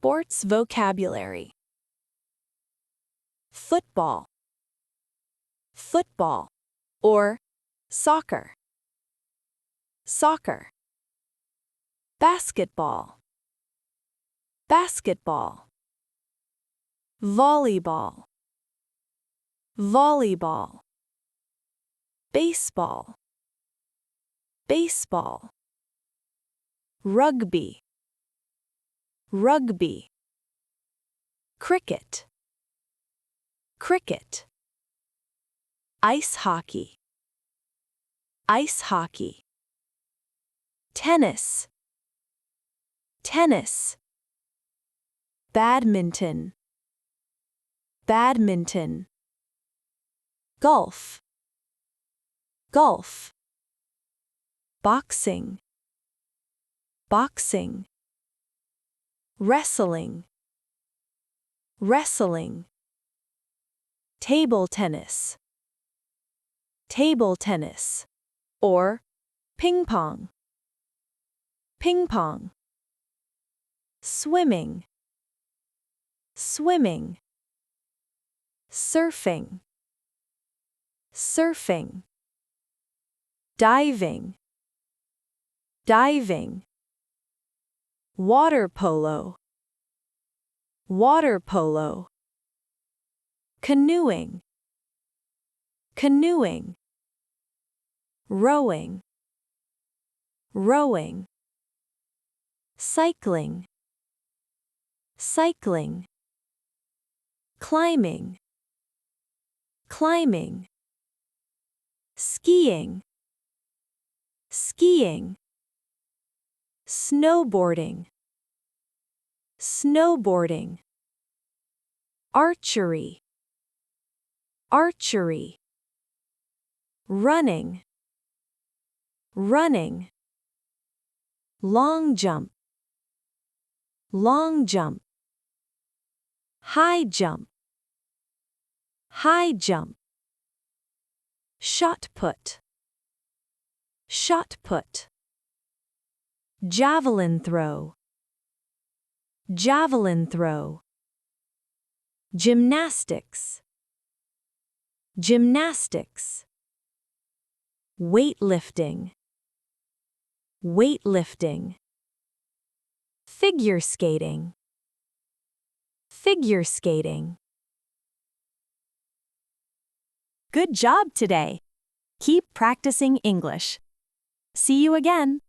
Sports vocabulary. Football, football, or soccer, soccer. Basketball, basketball. Volleyball, volleyball. Baseball, baseball. Rugby, rugby. Cricket, cricket. Ice hockey, ice hockey. Tennis, tennis. Badminton, badminton. Golf, golf. Boxing, boxing. Wrestling, wrestling. Table tennis, table tennis. Or ping pong, ping pong. Swimming, swimming. Surfing, surfing. Diving, diving. Water polo, water polo. Canoeing, canoeing. Rowing, rowing. Cycling, cycling. Climbing, climbing. Skiing, skiing. Snowboarding, snowboarding. Archery, archery. Running, running. Long jump, long jump. High jump, high jump. Shot put, shot put. Javelin throw, javelin throw. Gymnastics, gymnastics. Weightlifting, weightlifting. Figure skating, figure skating. Good job today! Keep practicing English. See you again!